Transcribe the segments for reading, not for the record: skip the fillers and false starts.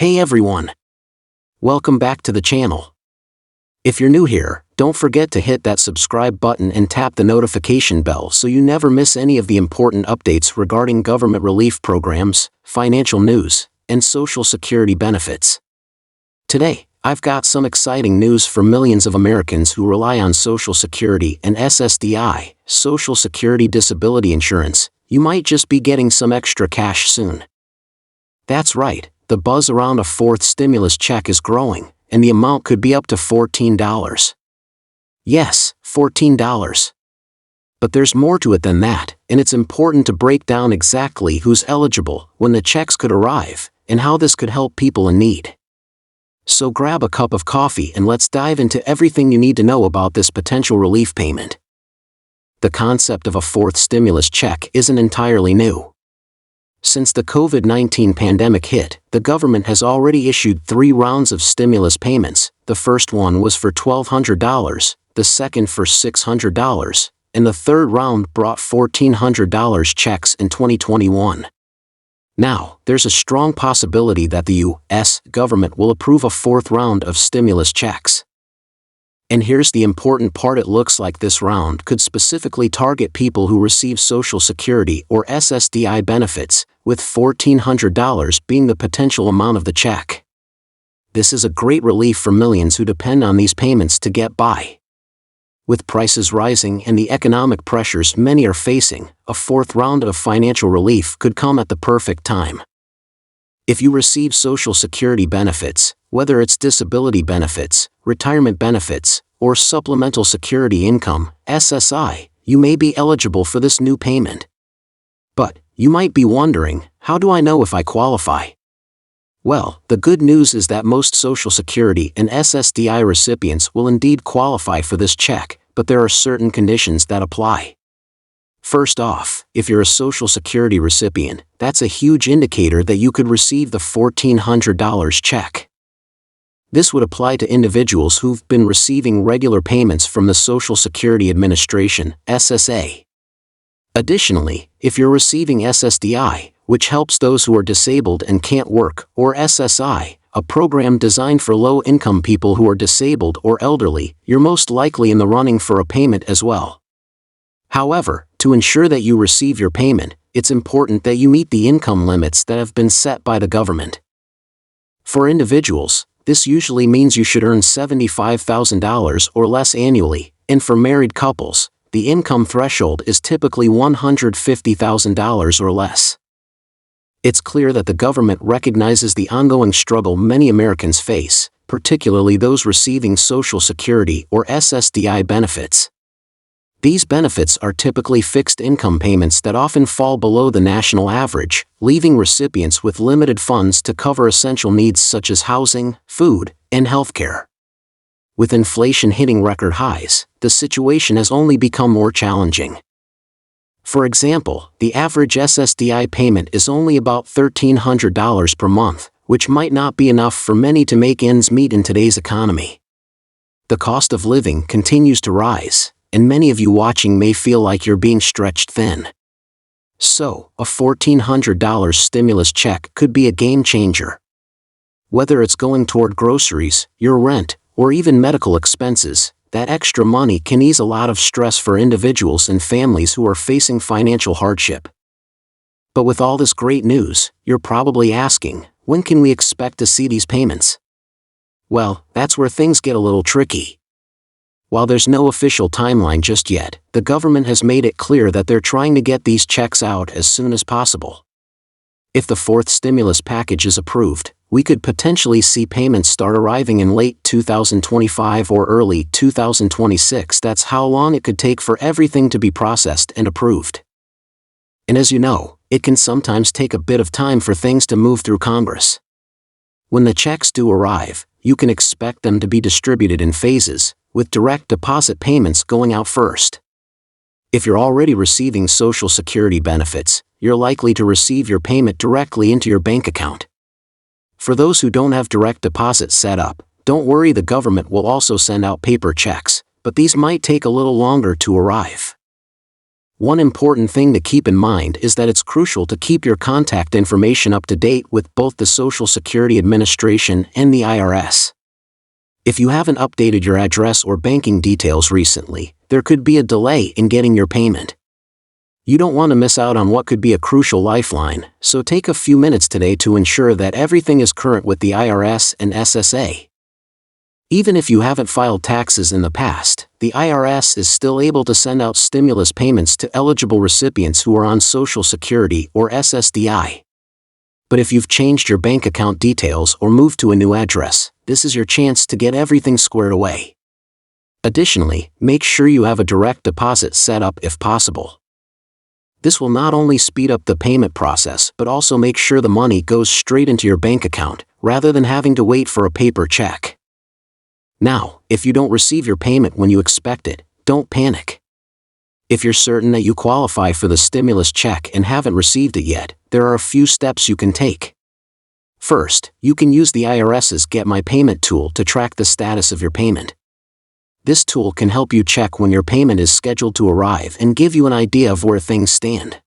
Hey everyone! Welcome back to the channel. If you're new here, don't forget to hit that subscribe button and tap the notification bell so you never miss any of the important updates regarding government relief programs, financial news, and Social Security benefits. Today, I've got some exciting news for millions of Americans who rely on Social Security and SSDI, Social Security Disability Insurance. You might just be getting some extra cash soon. That's right. The buzz around a fourth stimulus check is growing, and the amount could be up to $14. Yes, $14. But there's more to it than that, and it's important to break down exactly who's eligible, when the checks could arrive, and how this could help people in need. So grab a cup of coffee and let's dive into everything you need to know about this potential relief payment. The concept of a fourth stimulus check isn't entirely new. Since the COVID-19 pandemic hit, the government has already issued 3 rounds of stimulus payments. The first one was for $1,200, the second for $600, and the third round brought $1,400 checks in 2021. Now, there's a strong possibility that the U.S. government will approve a fourth round of stimulus checks. And here's the important part: it looks like this round could specifically target people who receive Social Security or SSDI benefits, with $1,400 being the potential amount of the check. This is a great relief for millions who depend on these payments to get by. With prices rising and the economic pressures many are facing, a fourth round of financial relief could come at the perfect time. If you receive Social Security benefits, whether it's disability benefits, retirement benefits, or supplemental security income, SSI, you may be eligible for this new payment. But, you might be wondering, how do I know if I qualify? Well, the good news is that most Social Security and SSDI recipients will indeed qualify for this check, but there are certain conditions that apply. First off, if you're a Social Security recipient, that's a huge indicator that you could receive the $1,400 check. This would apply to individuals who've been receiving regular payments from the Social Security Administration, SSA. Additionally, if you're receiving SSDI, which helps those who are disabled and can't work, or SSI, a program designed for low-income people who are disabled or elderly, you're most likely in the running for a payment as well. However, to ensure that you receive your payment, it's important that you meet the income limits that have been set by the government. For individuals, this usually means you should earn $75,000 or less annually, and for married couples, the income threshold is typically $150,000 or less. It's clear that the government recognizes the ongoing struggle many Americans face, particularly those receiving Social Security or SSDI benefits. These benefits are typically fixed income payments that often fall below the national average, leaving recipients with limited funds to cover essential needs such as housing, food, and healthcare. With inflation hitting record highs, the situation has only become more challenging. For example, the average SSDI payment is only about $1,300 per month, which might not be enough for many to make ends meet in today's economy. The cost of living continues to rise, and many of you watching may feel like you're being stretched thin. So, a $1,400 stimulus check could be a game changer. Whether it's going toward groceries, your rent, or even medical expenses, that extra money can ease a lot of stress for individuals and families who are facing financial hardship. But with all this great news, you're probably asking, when can we expect to see these payments? Well, that's where things get a little tricky. While there's no official timeline just yet, the government has made it clear that they're trying to get these checks out as soon as possible. If the fourth stimulus package is approved, we could potentially see payments start arriving in late 2025 or early 2026. That's how long it could take for everything to be processed and approved. And as you know, it can sometimes take a bit of time for things to move through Congress. When the checks do arrive, you can expect them to be distributed in phases, with direct deposit payments going out first. If you're already receiving Social Security benefits, you're likely to receive your payment directly into your bank account. For those who don't have direct deposit set up, don't worry, the government will also send out paper checks, but these might take a little longer to arrive. One important thing to keep in mind is that it's crucial to keep your contact information up to date with both the Social Security Administration and the IRS. If you haven't updated your address or banking details recently, there could be a delay in getting your payment. You don't want to miss out on what could be a crucial lifeline, so take a few minutes today to ensure that everything is current with the IRS and SSA. Even if you haven't filed taxes in the past, the IRS is still able to send out stimulus payments to eligible recipients who are on Social Security or SSDI. But if you've changed your bank account details or moved to a new address, this is your chance to get everything squared away. Additionally, make sure you have a direct deposit set up if possible. This will not only speed up the payment process but also make sure the money goes straight into your bank account, rather than having to wait for a paper check. Now, if you don't receive your payment when you expect it, don't panic. If you're certain that you qualify for the stimulus check and haven't received it yet, there are a few steps you can take. First, you can use the IRS's Get My Payment tool to track the status of your payment. This tool can help you check when your payment is scheduled to arrive and give you an idea of where things stand.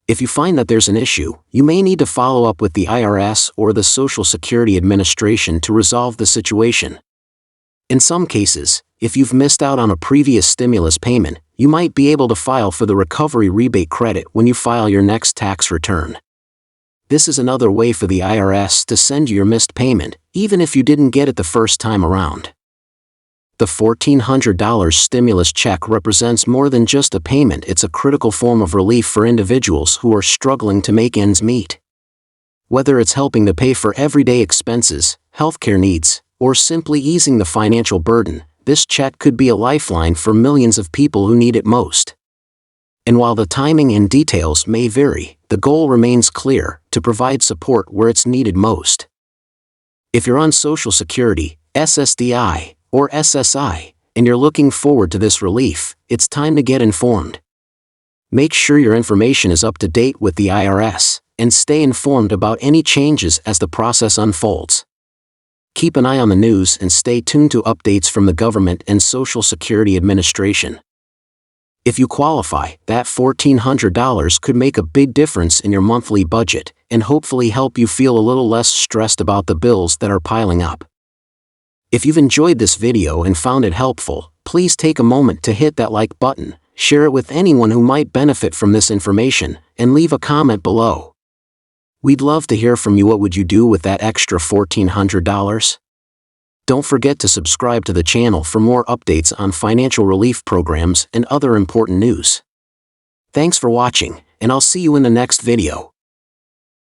If you find that there's an issue, you may need to follow up with the IRS or the Social Security Administration to resolve the situation. In some cases, if you've missed out on a previous stimulus payment, you might be able to file for the recovery rebate credit when you file your next tax return. This is another way for the IRS to send you your missed payment, even if you didn't get it the first time around. The $1,400 stimulus check represents more than just a payment. It's a critical form of relief for individuals who are struggling to make ends meet. Whether it's helping to pay for everyday expenses, healthcare needs, or simply easing the financial burden, this check could be a lifeline for millions of people who need it most. And while the timing and details may vary, the goal remains clear: to provide support where it's needed most. If you're on Social Security, SSDI, or SSI, and you're looking forward to this relief, it's time to get informed. Make sure your information is up to date with the IRS, and stay informed about any changes as the process unfolds. Keep an eye on the news and stay tuned to updates from the government and Social Security Administration. If you qualify, that $1,400 could make a big difference in your monthly budget and hopefully help you feel a little less stressed about the bills that are piling up. If you've enjoyed this video and found it helpful, please take a moment to hit that like button, share it with anyone who might benefit from this information, and leave a comment below. We'd love to hear from you. What would you do with that extra $1,400? Don't forget to subscribe to the channel for more updates on financial relief programs and other important news. Thanks for watching, and I'll see you in the next video.